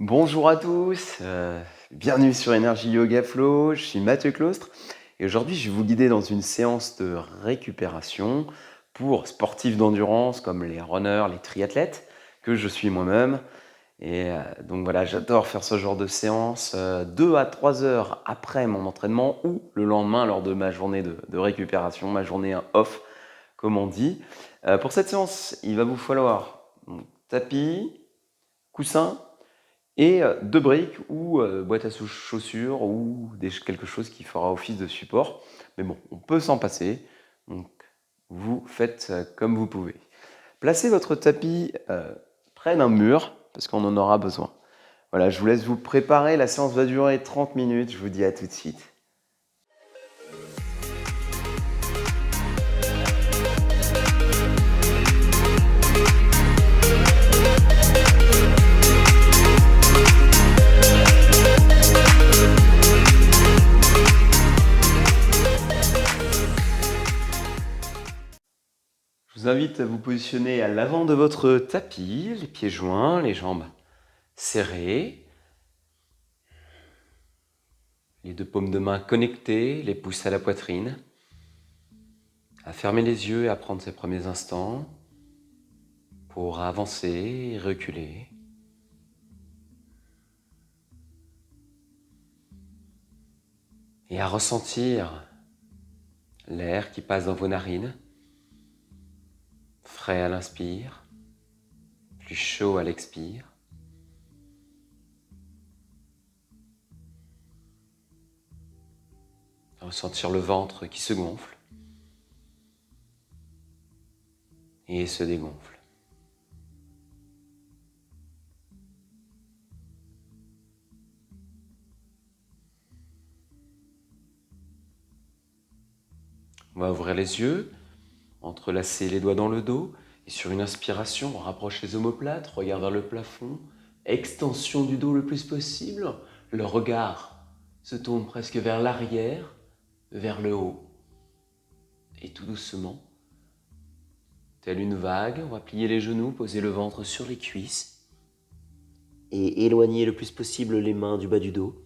Bonjour à tous, bienvenue sur Énergie Yoga Flow, je suis Mathieu Claustre et aujourd'hui je vais vous guider dans une séance de récupération pour sportifs d'endurance comme les runners, les triathlètes que je suis moi-même. Donc voilà, j'adore faire ce genre de séance 2 à 3 heures après mon entraînement ou le lendemain lors de ma journée de récupération, ma journée off comme on dit. Pour cette séance, il va vous falloir tapis, coussin et 2 briques ou boîte à chaussures ou quelque chose qui fera office de support. Mais bon, on peut s'en passer, donc vous faites comme vous pouvez. Placez votre tapis près d'un mur, parce qu'on en aura besoin. Voilà, je vous laisse vous préparer, la séance va durer 30 minutes, je vous dis à tout de suite. Je vous invite à vous positionner à l'avant de votre tapis, les pieds joints, les jambes serrées, les deux paumes de main connectées, les pouces à la poitrine, à fermer les yeux et à prendre ces premiers instants pour avancer et reculer. Et à ressentir l'air qui passe dans vos narines, frais à l'inspire, plus chaud à l'expire. Ressentir le ventre qui se gonfle et se dégonfle. On va ouvrir les yeux, entrelacer les doigts dans le dos et sur une inspiration, on rapproche les omoplates, regarde vers le plafond, extension du dos le plus possible, le regard se tourne presque vers l'arrière, vers le haut. Et tout doucement, telle une vague, on va plier les genoux, poser le ventre sur les cuisses et éloigner le plus possible les mains du bas du dos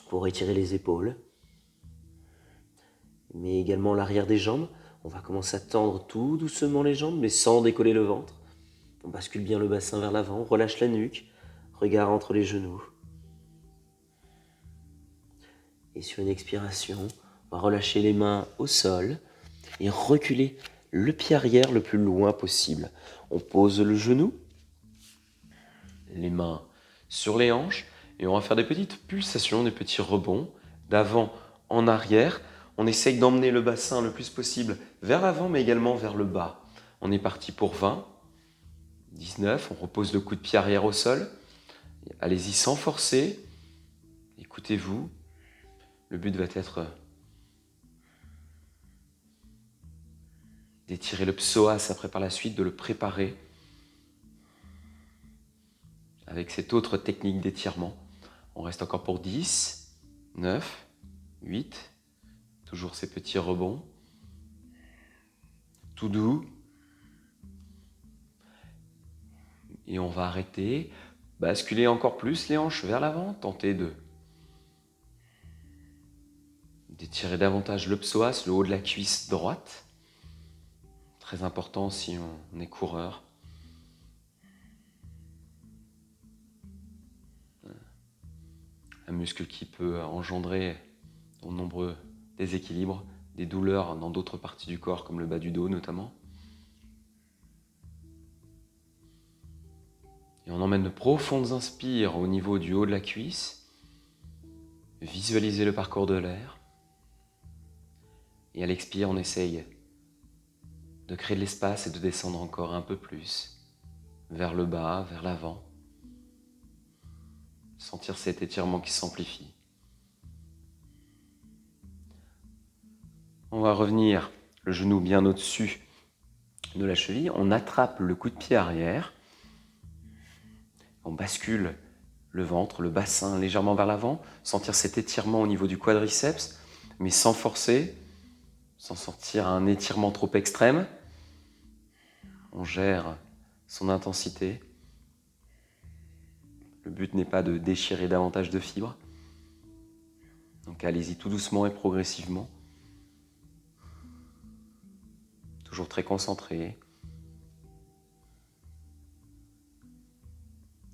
pour étirer les épaules, mais également l'arrière des jambes. On va commencer à tendre tout doucement les jambes, mais sans décoller le ventre. On bascule bien le bassin vers l'avant, on relâche la nuque, regard entre les genoux. Et sur une expiration, on va relâcher les mains au sol et reculer le pied arrière le plus loin possible. On pose le genou, les mains sur les hanches, et on va faire des petites pulsations, des petits rebonds d'avant en arrière. On essaye d'emmener le bassin le plus possible vers l'avant, mais également vers le bas. On est parti pour 20, 19, on repose le coup de pied arrière au sol. Allez-y sans forcer, écoutez-vous. Le but va être d'étirer le psoas après par la suite, de le préparer avec cette autre technique d'étirement. On reste encore pour 10, 9, 8, toujours ces petits rebonds. Tout doux. Et on va arrêter, basculer encore plus les hanches vers l'avant, tenter d'étirer davantage le psoas, le haut de la cuisse droite. Très important si on est coureur. Un muscle qui peut engendrer de nombreux déséquilibres, des douleurs dans d'autres parties du corps, comme le bas du dos notamment. Et on emmène de profondes inspires au niveau du haut de la cuisse. Visualisez le parcours de l'air. Et à l'expire, on essaye de créer de l'espace et de descendre encore un peu plus vers le bas, vers l'avant. Sentir cet étirement qui s'amplifie. On va revenir le genou bien au-dessus de la cheville. On attrape le coup de pied arrière. On bascule le ventre, le bassin légèrement vers l'avant. Sentir cet étirement au niveau du quadriceps, mais sans forcer, sans sortir un étirement trop extrême. On gère son intensité. Le but n'est pas de déchirer davantage de fibres. Donc allez-y tout doucement et progressivement. Toujours très concentré.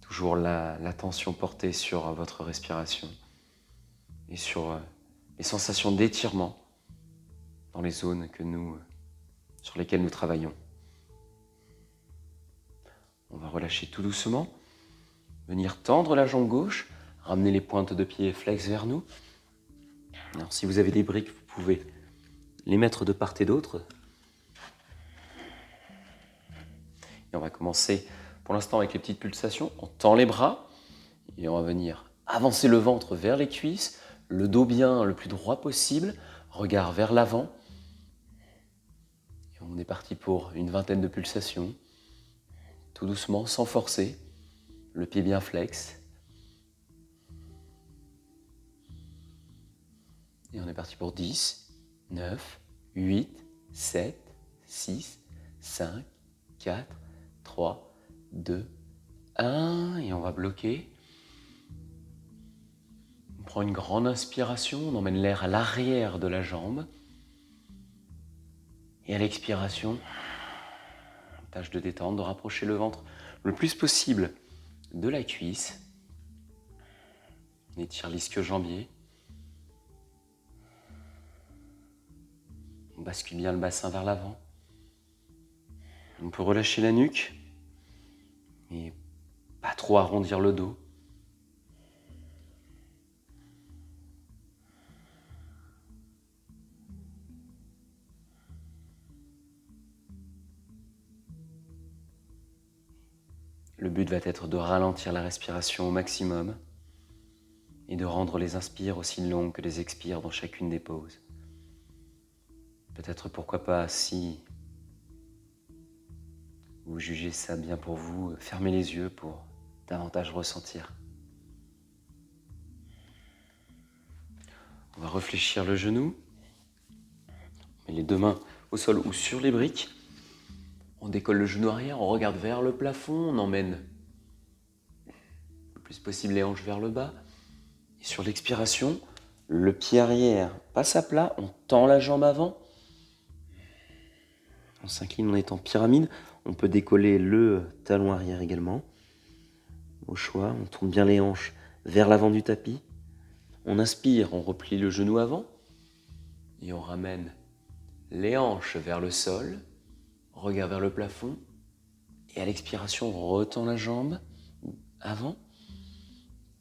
Toujours l'attention portée sur votre respiration et sur les sensations d'étirement dans les zones sur lesquelles nous travaillons. On va relâcher tout doucement, venir tendre la jambe gauche, ramener les pointes de pied flex vers nous. Alors, si vous avez des briques, vous pouvez les mettre de part et d'autre. Et on va commencer pour l'instant avec les petites pulsations. On tend les bras et on va venir avancer le ventre vers les cuisses, le dos bien le plus droit possible, regard vers l'avant. Et on est parti pour une vingtaine de pulsations. Tout doucement, sans forcer, le pied bien flex. Et on est parti pour 10, 9, 8, 7, 6, 5, 4, 3, 2, 1. Et on va bloquer. On prend une grande inspiration, on emmène l'air à l'arrière de la jambe. Et à l'expiration, tâche de détendre, de rapprocher le ventre le plus possible de la cuisse. On étire l'ischio-jambier. On bascule bien le bassin vers l'avant. On peut relâcher la nuque et pas trop arrondir le dos. Le but va être de ralentir la respiration au maximum et de rendre les inspires aussi longues que les expires dans chacune des pauses. Peut-être pourquoi pas, si vous jugez ça bien pour vous, fermez les yeux pour davantage ressentir. On va réfléchir le genou. On met les deux mains au sol ou sur les briques. On décolle le genou arrière, on regarde vers le plafond, on emmène le plus possible les hanches vers le bas. Et sur l'expiration, le pied arrière passe à plat, on tend la jambe avant. On s'incline en étant pyramide. On peut décoller le talon arrière également. Au choix, on tourne bien les hanches vers l'avant du tapis. On inspire, on replie le genou avant. Et on ramène les hanches vers le sol. Regard vers le plafond. Et à l'expiration, on retend la jambe avant.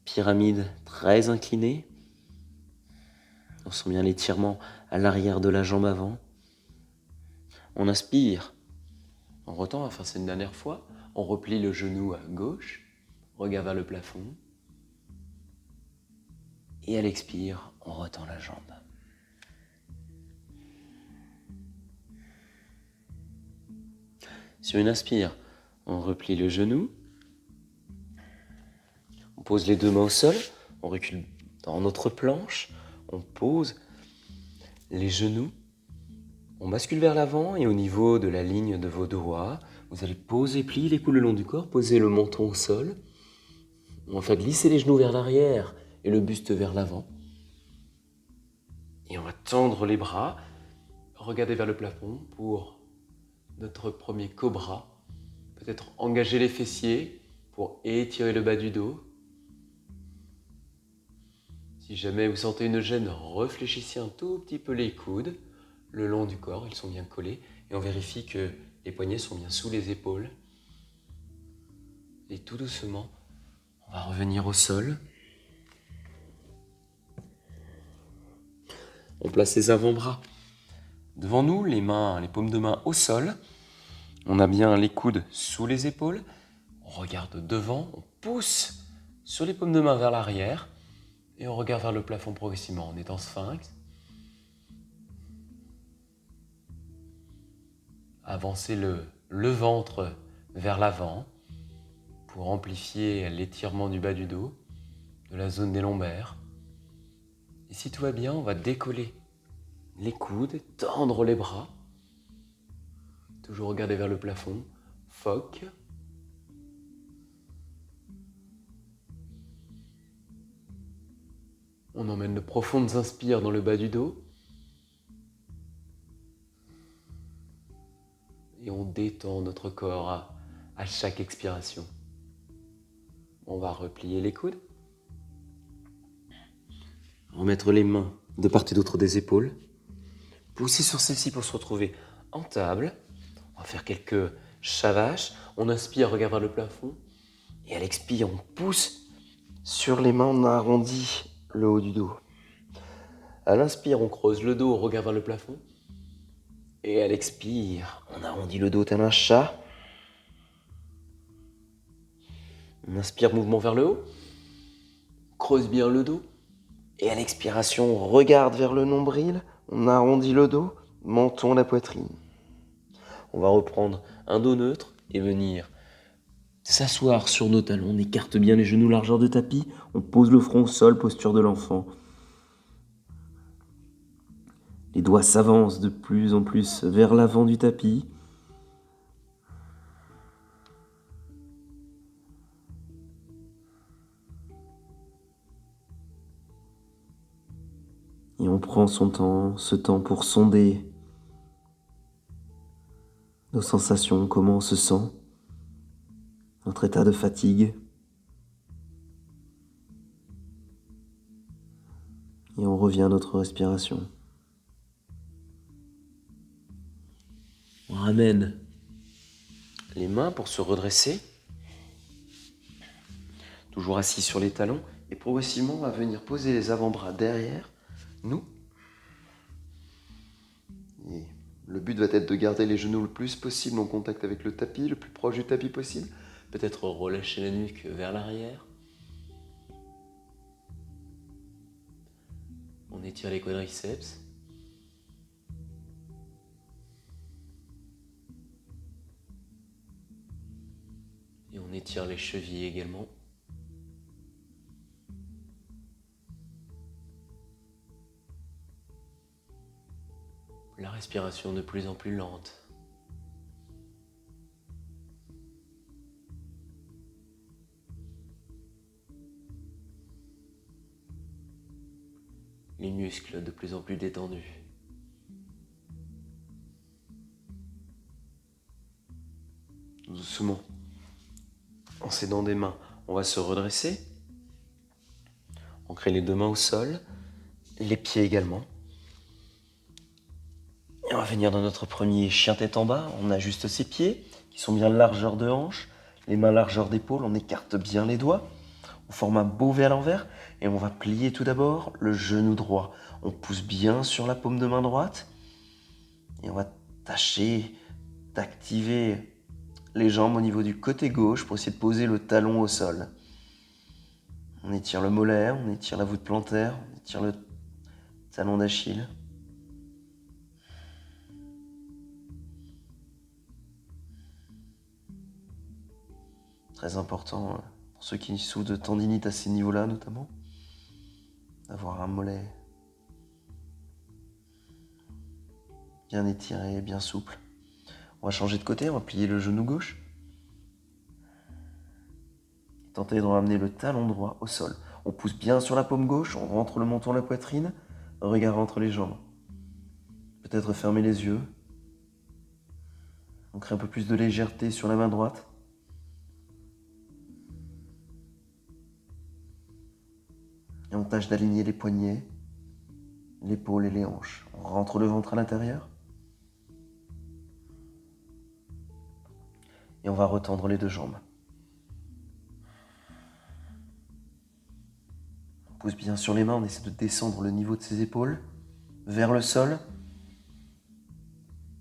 Pyramide très inclinée. On sent bien l'étirement à l'arrière de la jambe avant. On inspire. On retend, on va faire ça une dernière fois. On replie le genou à gauche. Regard vers le plafond. Et à l'expire, on retend la jambe. Sur une inspire, on replie le genou. On pose les deux mains au sol. On recule dans notre planche. On pose les genoux. On bascule vers l'avant et au niveau de la ligne de vos doigts, vous allez poser, plier les coudes le long du corps, poser le menton au sol. On va glisser les genoux vers l'arrière et le buste vers l'avant. Et on va tendre les bras, regarder vers le plafond pour notre premier cobra. Peut-être engager les fessiers pour étirer le bas du dos. Si jamais vous sentez une gêne, réfléchissez un tout petit peu les coudes le long du corps, ils sont bien collés. Et on vérifie que les poignets sont bien sous les épaules. Et tout doucement, on va revenir au sol. On place les avant-bras devant nous, les paumes de main au sol. On a bien les coudes sous les épaules. On regarde devant, on pousse sur les paumes de main vers l'arrière. Et on regarde vers le plafond progressivement. On est en sphinx. Avancez le ventre vers l'avant pour amplifier l'étirement du bas du dos, de la zone des lombaires. Et si tout va bien, on va décoller les coudes, tendre les bras. Toujours regarder vers le plafond. Phoque. On emmène de profondes inspires dans le bas du dos. Et on détend notre corps à chaque expiration. On va replier les coudes. Remettre les mains de part et d'autre des épaules. Pousser sur celle-ci pour se retrouver en table. On va faire quelques chavaches. On inspire, regarde vers le plafond. Et à l'expire, on pousse sur les mains, on arrondit le haut du dos. À l'inspire, on creuse le dos, on regarde vers le plafond. Et à l'expire, on arrondit le dos tel un chat. On inspire, mouvement vers le haut. On creuse bien le dos. Et à l'expiration, on regarde vers le nombril. On arrondit le dos, menton, la poitrine. On va reprendre un dos neutre et venir s'asseoir sur nos talons. On écarte bien les genoux, largeur de tapis. On pose le front au sol, posture de l'enfant. Les doigts s'avancent de plus en plus vers l'avant du tapis. Et on prend ce temps pour sonder nos sensations, comment on se sent, notre état de fatigue. Et on revient à notre respiration. On ramène les mains pour se redresser. Toujours assis sur les talons. Et progressivement, on va venir poser les avant-bras derrière nous. Et le but va être de garder les genoux le plus possible en contact avec le tapis, le plus proche du tapis possible. Peut-être relâcher la nuque vers l'arrière. On étire les quadriceps. Et on étire les chevilles également. La respiration de plus en plus lente. Les muscles de plus en plus détendus. Doucement, en s'aidant des mains, on va se redresser. On crée les deux mains au sol, les pieds également. Et on va venir dans notre premier chien tête en bas. On ajuste ses pieds, qui sont bien largeur de hanche, les mains largeur d'épaule. On écarte bien les doigts. On forme un beau V à l'envers et on va plier tout d'abord le genou droit. On pousse bien sur la paume de main droite et on va tâcher d'activer les jambes au niveau du côté gauche pour essayer de poser le talon au sol. On étire le molaire, on étire la voûte plantaire, on étire le talon d'Achille. Très important pour ceux qui souffrent de tendinite à ces niveaux-là notamment, d'avoir un mollet bien étiré, bien souple. On va changer de côté, on va plier le genou gauche. Tenter de ramener le talon droit au sol. On pousse bien sur la paume gauche, on rentre le menton, la poitrine, regard entre les jambes. Peut-être fermer les yeux. On crée un peu plus de légèreté sur la main droite. Et on tâche d'aligner les poignets, l'épaule et les hanches. On rentre le ventre à l'intérieur. Et on va retendre les deux jambes. On pousse bien sur les mains, on essaie de descendre le niveau de ses épaules vers le sol.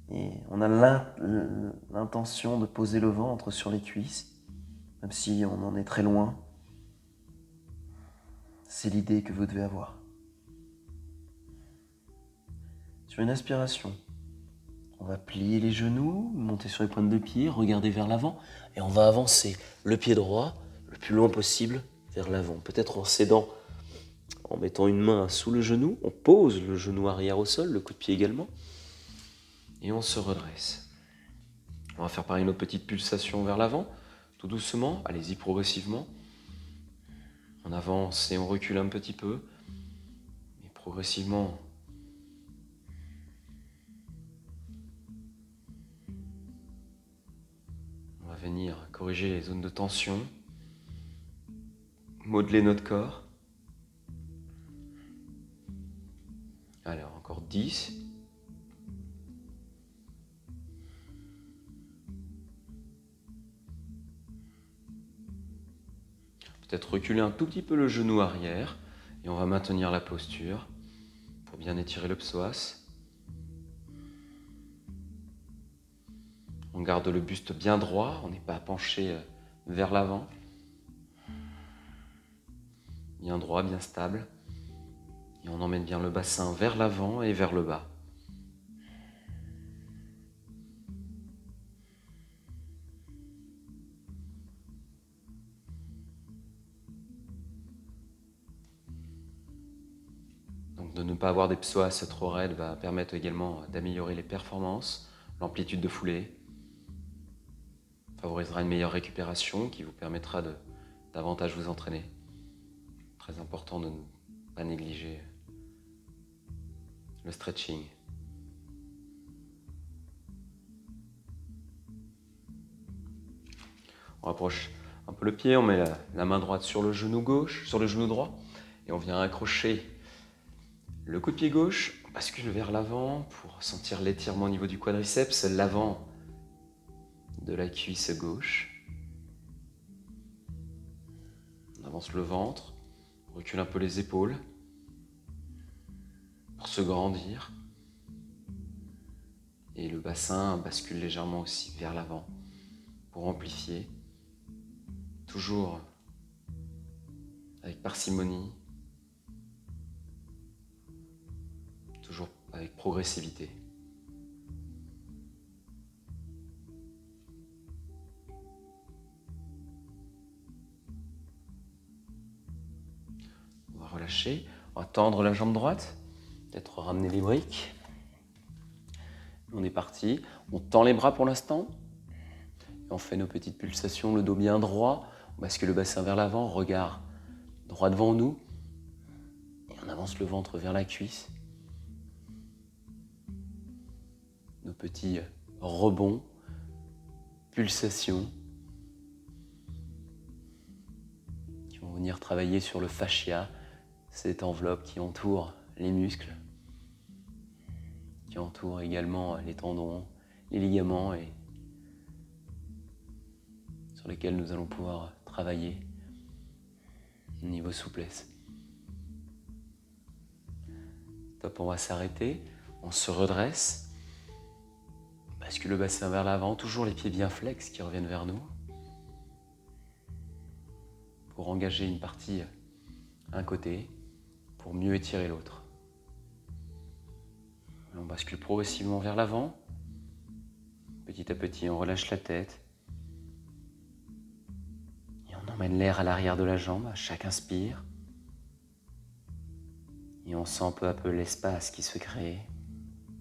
Et on a l'intention de poser le ventre sur les cuisses, même si on en est très loin. C'est l'idée que vous devez avoir. Sur une inspiration, on va plier les genoux, monter sur les pointes de pied, regarder vers l'avant, et on va avancer le pied droit le plus loin possible vers l'avant. Peut-être en s'aidant, en mettant une main sous le genou, on pose le genou arrière au sol, le coup de pied également, et on se redresse. On va faire pareil une autre petite pulsation vers l'avant, tout doucement, allez-y progressivement. On avance et on recule un petit peu. progressivement, on va venir corriger les zones de tension, modeler notre corps. Alors, encore 10. Peut-être reculer un tout petit peu le genou arrière et on va maintenir la posture pour bien étirer le psoas. On garde le buste bien droit, on n'est pas penché vers l'avant. Bien droit, bien stable. Et on emmène bien le bassin vers l'avant et vers le bas. Donc de ne pas avoir des psoas trop raides va permettre également d'améliorer les performances, l'amplitude de foulée, favorisera une meilleure récupération qui vous permettra de davantage vous entraîner. Très important de ne pas négliger le stretching. On rapproche un peu le pied, on met la main droite sur le genou gauche, sur le genou droit, et on vient accrocher le coup de pied gauche, on bascule vers l'avant pour sentir l'étirement au niveau du quadriceps, l'avant de la cuisse gauche. On avance le ventre, on recule un peu les épaules pour se grandir. Et le bassin bascule légèrement aussi vers l'avant pour amplifier. Toujours avec parcimonie, toujours avec progressivité. On va relâcher, on va tendre la jambe droite, peut-être ramener les briques. On est parti, on tend les bras pour l'instant. On fait nos petites pulsations, le dos bien droit, on bascule le bassin vers l'avant, regard droit devant nous. Et on avance le ventre vers la cuisse. Nos petits rebonds, pulsations, qui vont venir travailler sur le fascia, cette enveloppe qui entoure les muscles, qui entoure également les tendons, les ligaments et sur lesquels nous allons pouvoir travailler au niveau souplesse. Top, on va s'arrêter, on se redresse, on bascule le bassin vers l'avant, toujours les pieds bien flex qui reviennent vers nous pour engager une partie un côté, pour mieux étirer l'autre. On bascule progressivement vers l'avant, petit à petit on relâche la tête et on emmène l'air à l'arrière de la jambe à chaque inspire. Et on sent peu à peu l'espace qui se crée,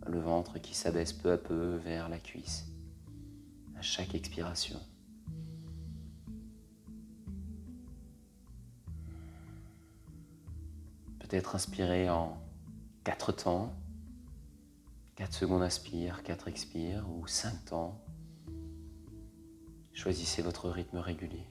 le ventre qui s'abaisse peu à peu vers la cuisse, à chaque expiration. Peut-être inspirer en 4 temps, 4 secondes inspire, 4 expire, ou 5 temps. Choisissez votre rythme régulier.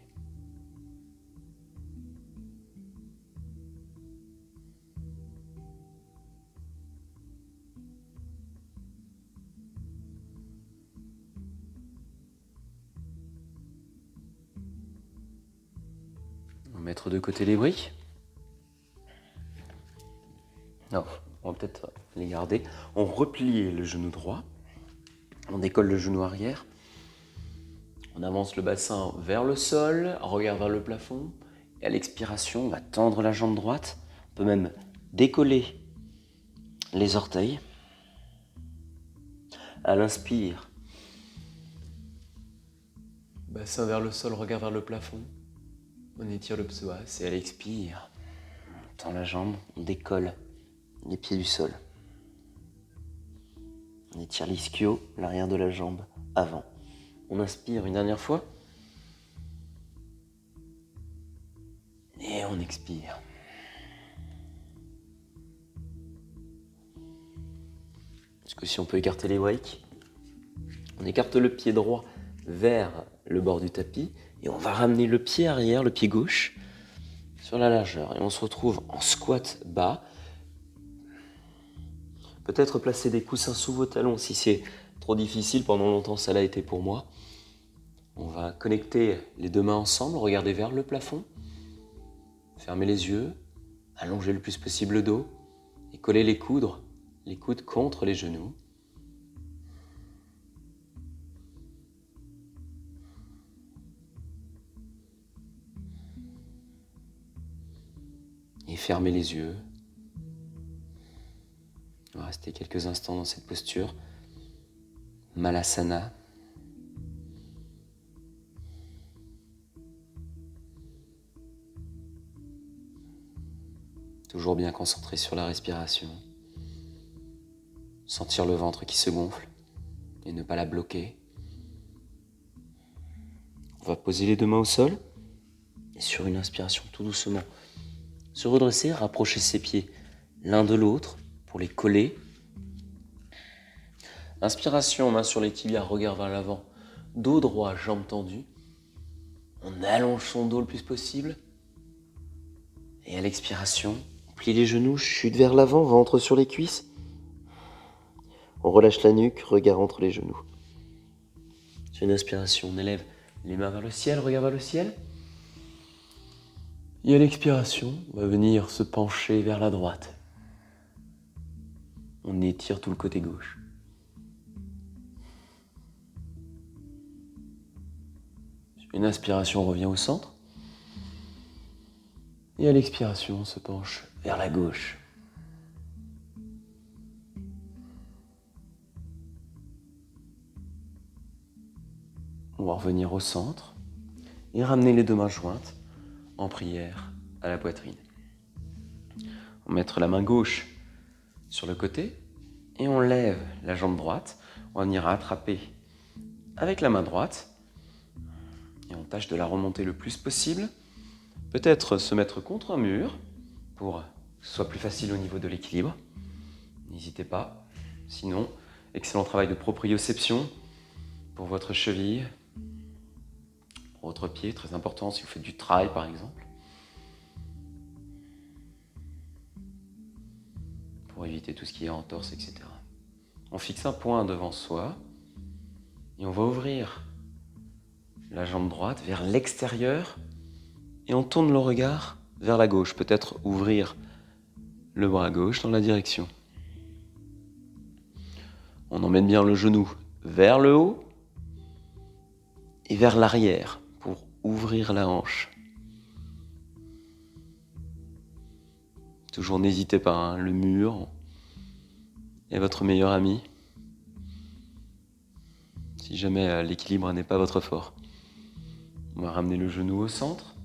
On va mettre de côté les briques. Non, on va peut-être les garder. On replie le genou droit. On décolle le genou arrière. On avance le bassin vers le sol, regard vers le plafond. Et à l'expiration, on va tendre la jambe droite. On peut même décoller les orteils. À l'inspire, bassin vers le sol, regard vers le plafond. On étire le psoas et à l'expire, on tend la jambe, on décolle les pieds du sol. On étire l'ischio, l'arrière de la jambe, avant. On inspire une dernière fois. Et on expire. Aussi, on peut écarter les wakes. On écarte le pied droit vers le bord du tapis et on va ramener le pied arrière, le pied gauche, sur la largeur. Et on se retrouve en squat bas. Peut-être placer des coussins sous vos talons si c'est trop difficile. Pendant longtemps, ça l'a été pour moi. On va connecter les deux mains ensemble, regarder vers le plafond, fermer les yeux, allonger le plus possible le dos et coller les coudes contre les genoux. Et fermer les yeux. On va rester quelques instants dans cette posture. Malasana. Toujours bien concentré sur la respiration. Sentir le ventre qui se gonfle et ne pas la bloquer. On va poser les deux mains au sol et sur une inspiration tout doucement, se redresser, rapprocher ses pieds l'un de l'autre pour les coller. Inspiration, main sur les tibias, regard vers l'avant, dos droit, jambes tendues. On allonge son dos le plus possible. Et à l'expiration, on plie les genoux, chute vers l'avant, ventre sur les cuisses. On relâche la nuque, regard entre les genoux. Sur une inspiration, on élève les mains vers le ciel, regard vers le ciel. Et à l'expiration, on va venir se pencher vers la droite. On étire tout le côté gauche. Sur une inspiration, on revient au centre. Et à l'expiration, on se penche vers la gauche. On va revenir au centre et ramener les deux mains jointes en prière à la poitrine. On va mettre la main gauche sur le côté et on lève la jambe droite. On va venir attraper avec la main droite et on tâche de la remonter le plus possible. Peut-être se mettre contre un mur pour que ce soit plus facile au niveau de l'équilibre. N'hésitez pas. Sinon, excellent travail de proprioception pour votre cheville, pour votre pied, très important si vous faites du trail par exemple. Pour éviter tout ce qui est entorse, etc. On fixe un point devant soi et on va ouvrir la jambe droite vers l'extérieur et on tourne le regard vers la gauche. Peut-être ouvrir le bras gauche dans la direction. On emmène bien le genou vers le haut et vers l'arrière pour ouvrir la hanche. Toujours n'hésitez pas, hein, le mur est votre meilleur ami. Si jamais l'équilibre n'est pas votre fort. On va ramener le genou au centre,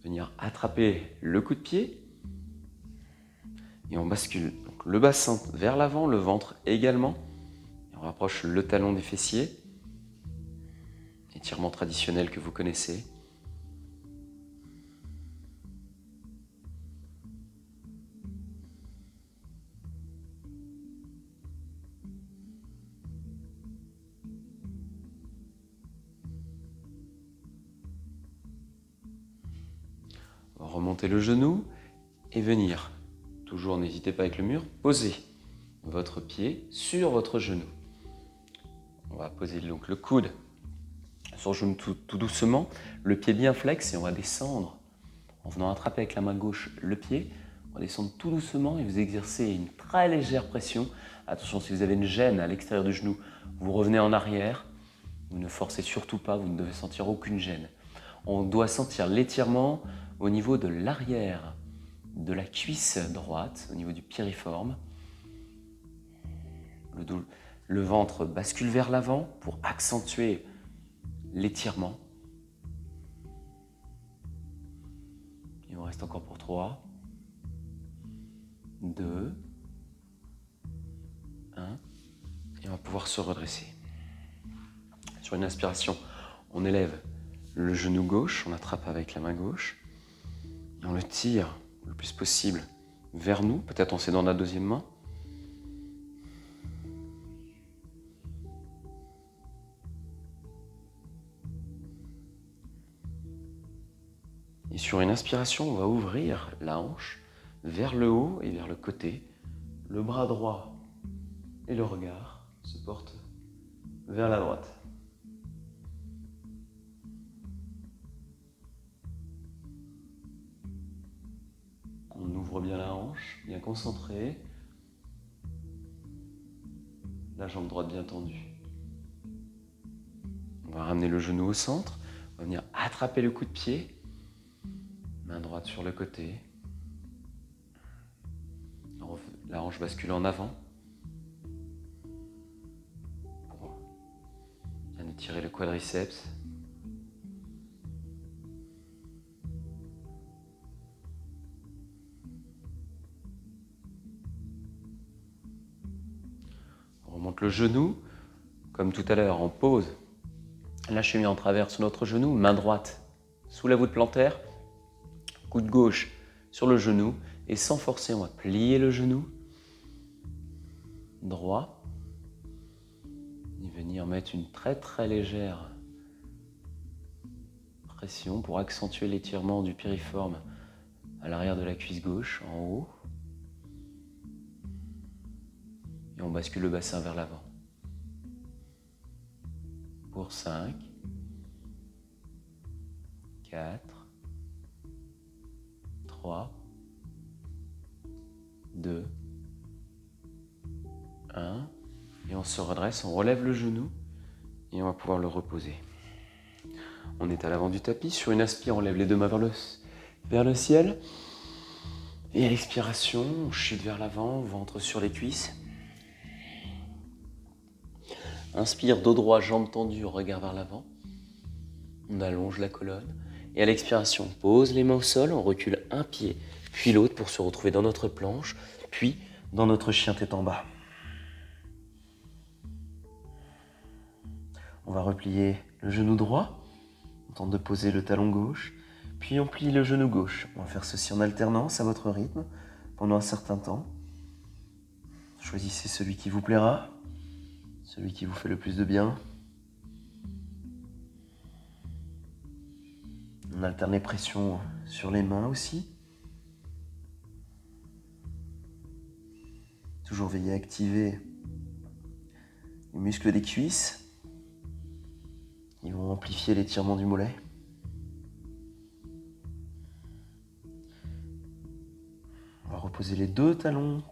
venir attraper le coup de pied et on bascule donc le bassin vers l'avant, le ventre également. Et on rapproche le talon du fessier. Étirement traditionnel que vous connaissez. Remontez le genou et venir, toujours n'hésitez pas avec le mur, poser votre pied sur votre genou. On va poser donc le coude sur le genou tout doucement, le pied bien flex et on va descendre en venant attraper avec la main gauche le pied. On va descendre tout doucement et vous exercez une très légère pression. Attention, si vous avez une gêne à l'extérieur du genou, vous revenez en arrière. Vous ne forcez surtout pas, vous ne devez sentir aucune gêne. On doit sentir l'étirement au niveau de l'arrière de la cuisse droite, au niveau du piriforme. Le ventre bascule vers l'avant pour accentuer l'étirement. Et on reste encore pour 3, 2, 1. Et on va pouvoir se redresser. Sur une inspiration, on élève le genou gauche, on attrape avec la main gauche. Et on le tire le plus possible vers nous. Peut-être on s'est dans la deuxième main. Sur une inspiration, on va ouvrir la hanche vers le haut et vers le côté. Le bras droit et le regard se portent vers la droite. On ouvre bien la hanche, bien concentré. La jambe droite bien tendue. On va ramener le genou au centre. On va venir attraper le coup de pied. Main droite sur le côté. La hanche bascule en avant. Pour bien étirer le quadriceps. On remonte le genou, comme tout à l'heure, en pause. La cheville en travers sur notre genou, main droite sous la voûte plantaire, coude gauche sur le genou, et sans forcer, on va plier le genou droit et venir mettre une très très légère pression pour accentuer l'étirement du piriforme à l'arrière de la cuisse gauche, en haut. Et on bascule le bassin vers l'avant. Pour 5, 4, 3, 2, 1. Et on se redresse, on relève le genou et on va pouvoir le reposer. On est à l'avant du tapis. Sur une inspire, on lève les deux mains vers le ciel. Et à l'expiration, on chute vers l'avant, ventre sur les cuisses. Inspire, dos droit, jambes tendues, regard vers l'avant. On allonge la colonne. Et à l'expiration, on pose les mains au sol, on recule un pied, puis l'autre pour se retrouver dans notre planche, puis dans notre chien tête en bas. On va replier le genou droit, on tente de poser le talon gauche, puis on plie le genou gauche. On va faire ceci en alternance à votre rythme pendant un certain temps. Choisissez celui qui vous plaira, celui qui vous fait le plus de bien. On alterne les pressions sur les mains aussi. Toujours veiller à activer les muscles des cuisses. Ils vont amplifier l'étirement du mollet. On va reposer les deux talons.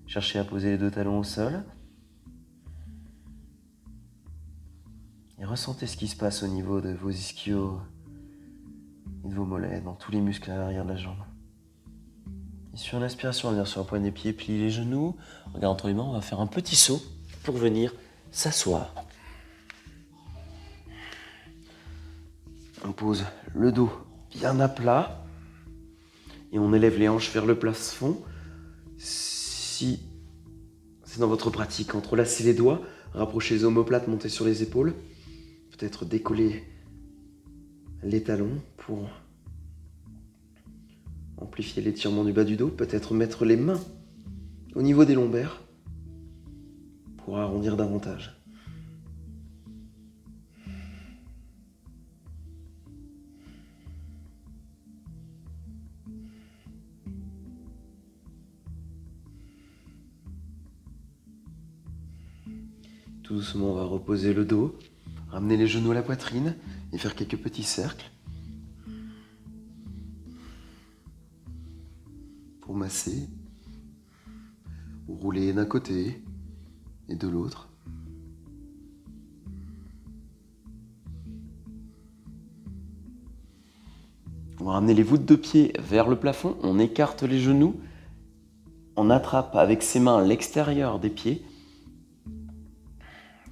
Cherchez à poser les deux talons au sol. Et ressentez ce qui se passe au niveau de vos ischios et de vos mollets, dans tous les muscles à l'arrière de la jambe. Et sur une inspiration, on va venir sur un point des pieds, plier les genoux. Regarde entre les mains, on va faire un petit saut pour venir s'asseoir. On pose le dos bien à plat et on élève les hanches vers le plafond. Si c'est dans votre pratique, entrelacez les doigts, rapprochez les omoplates, montez sur les épaules. Peut-être décoller les talons pour amplifier l'étirement du bas du dos. Peut-être mettre les mains au niveau des lombaires pour arrondir davantage. Tout doucement, on va reposer le dos, ramener les genoux à la poitrine et faire quelques petits cercles pour masser ou rouler d'un côté et de l'autre. On va ramener les voûtes de pied vers le plafond, on écarte les genoux, on attrape avec ses mains l'extérieur des pieds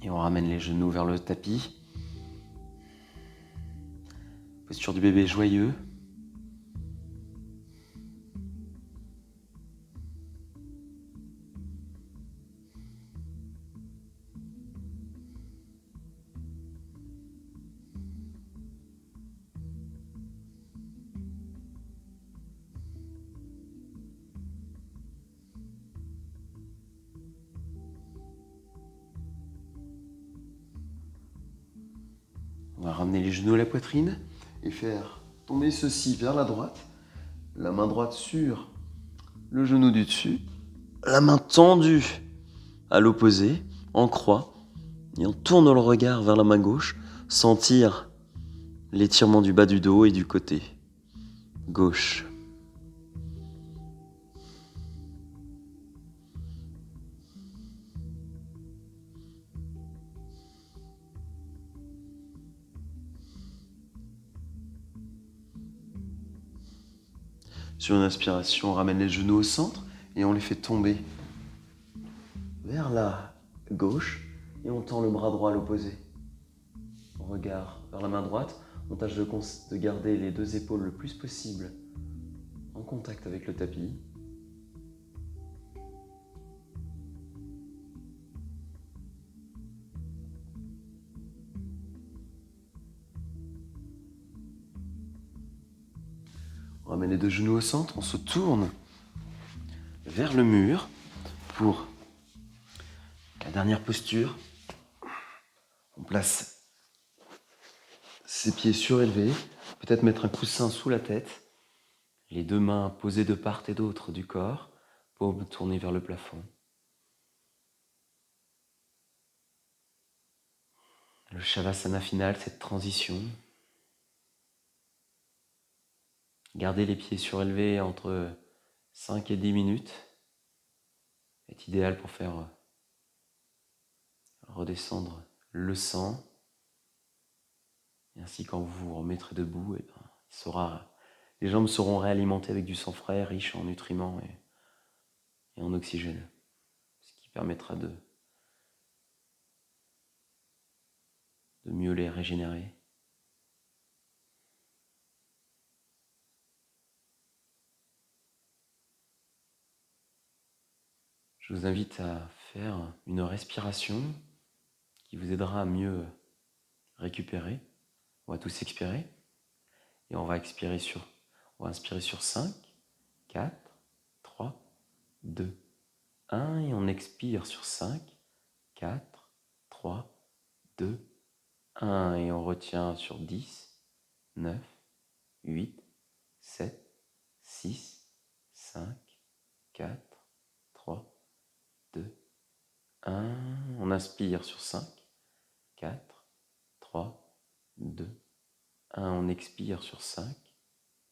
et on ramène les genoux vers le tapis. Posture du bébé joyeux. On va ramener les genoux à la poitrine et faire tomber ceci vers la droite, la main droite sur le genou du dessus, la main tendue à l'opposé, en croix, et on tourne le regard vers la main gauche, sentir l'étirement du bas du dos et du côté gauche. Sur une inspiration, on ramène les genoux au centre et on les fait tomber vers la gauche et on tend le bras droit à l'opposé. On regarde vers la main droite, on tâche de garder les deux épaules le plus possible en contact avec le tapis. On ramène les deux genoux au centre, on se tourne vers le mur pour la dernière posture. On place ses pieds surélevés, peut-être mettre un coussin sous la tête, les deux mains posées de part et d'autre du corps, paume tournée vers le plafond. Le Shavasana final, cette transition. Garder les pieds surélevés entre 5 et 10 minutes est idéal pour faire redescendre le sang. Et ainsi, quand vous vous remettrez debout, les jambes seront réalimentées avec du sang frais, riche en nutriments et en oxygène, ce qui permettra de mieux les régénérer. Je vous invite à faire une respiration qui vous aidera à mieux récupérer. On va tous expirer et on va inspirer sur 5, 4, 3, 2, 1 et on expire sur 5, 4, 3, 2, 1 et on retient sur 10, 9, 8, 7, 6, 5, 4, 3, 2, 1. On inspire sur 5, 4, 3, 2, 1. On expire sur 5,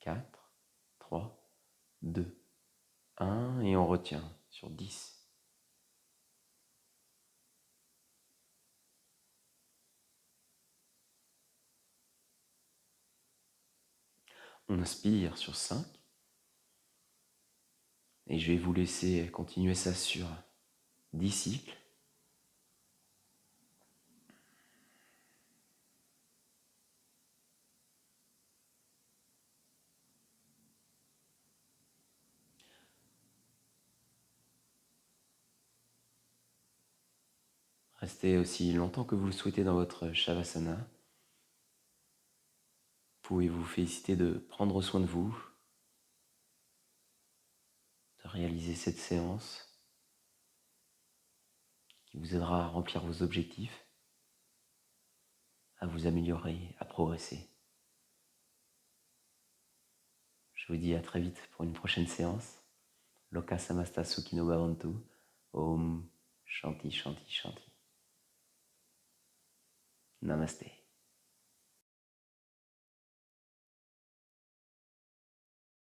4, 3, 2, 1. Et on retient sur 10. On inspire sur 5. Et je vais vous laisser continuer ça sur 10 cycles. Restez aussi longtemps que vous le souhaitez dans votre Shavasana. Vous pouvez vous féliciter de prendre soin de vous, de réaliser cette séance qui vous aidera à remplir vos objectifs, à vous améliorer, à progresser. Je vous dis à très vite pour une prochaine séance. Loka samasta sukhino bhavantu. Om Shanti Shanti Shanti. Namaste.